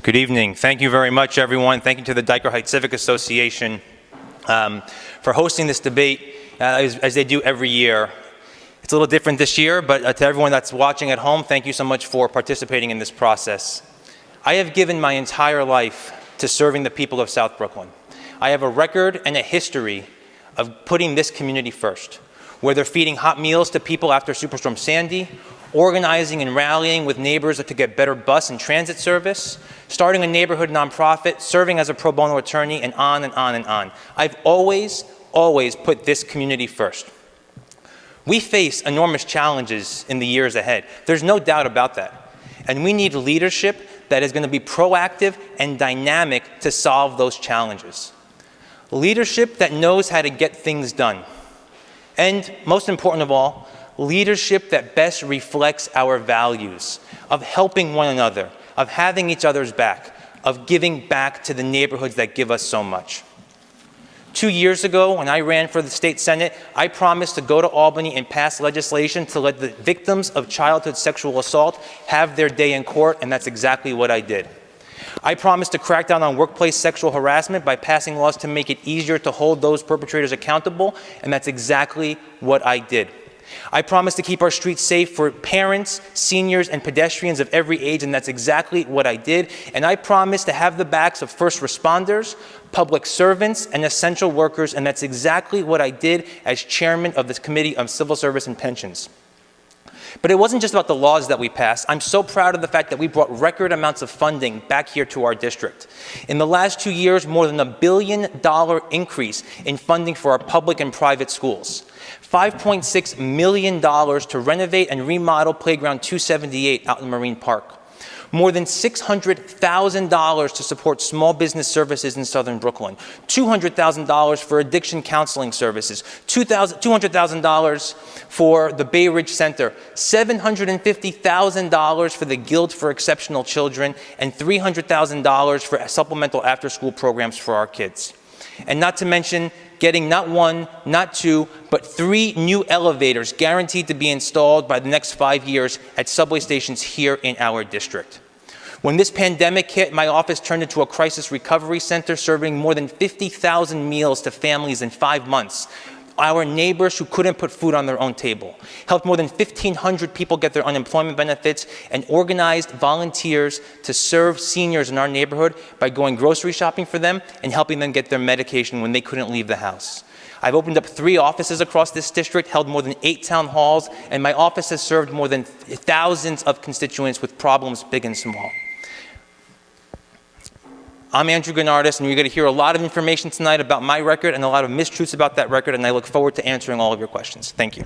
Good evening. Thank you very much, everyone. Thank you to the Dyker Heights Civic Association for hosting this debate as they do every year. It's a little different this year, but to everyone that's watching at home, thank you so much for participating in this process. I have given my entire life to serving the people of South Brooklyn. I have a record and a history of putting this community first, whether feeding hot meals to people after Superstorm Sandy, organizing and rallying with neighbors to get better bus and transit service, starting a neighborhood nonprofit, serving as a pro bono attorney, and on and on and on. I've always put this community first. We face enormous challenges in the years ahead. There's no doubt about that. And we need leadership that is going to be proactive and dynamic to solve those challenges. Leadership that knows how to get things done. And most important of all, leadership that best reflects our values of helping one another, of having each other's back, of giving back to the neighborhoods that give us so much. 2 years ago, when I ran for the state senate, I promised to go to Albany and pass legislation to let the victims of childhood sexual assault have their day in court, and that's exactly what I did. I promised to crack down on workplace sexual harassment by passing laws to make it easier to hold those perpetrators accountable, and that's exactly what I did. I promised to keep our streets safe for parents, seniors, and pedestrians of every age, and that's exactly what I did. And I promised to have the backs of first responders, public servants, and essential workers, and that's exactly what I did as chairman of the Committee on Civil Service and Pensions. But it wasn't just about the laws that we passed. I'm so proud of the fact that we brought record amounts of funding back here to our district. In the last 2 years, more than $1 billion increase in funding for our public and private schools. $5.6 million to renovate and remodel Playground 278 out in Marine Park. More than $600,000 to support small business services in Southern Brooklyn. $200,000 for addiction counseling services. $200,000 for the Bay Ridge Center. $750,000 for the Guild for Exceptional Children, and $300,000 for supplemental after-school programs for our kids. And not to mention getting not one, not two, but 3 new elevators guaranteed to be installed by the next 5 years at subway stations here in our district. When this pandemic hit, my office turned into a crisis recovery center, serving more than 50,000 meals to families in 5 months. Our neighbors who couldn't put food on their own table, helped more than 1,500 people get their unemployment benefits, and organized volunteers to serve seniors in our neighborhood by going grocery shopping for them and helping them get their medication when they couldn't leave the house. I've opened up 3 offices across this district, held more than 8 town halls, and my office has served more than thousands of constituents with problems big and small. I'm Andrew Gounardes, and you're going to hear a lot of information tonight about my record and a lot of mistruths about that record, and I look forward to answering all of your questions. Thank you.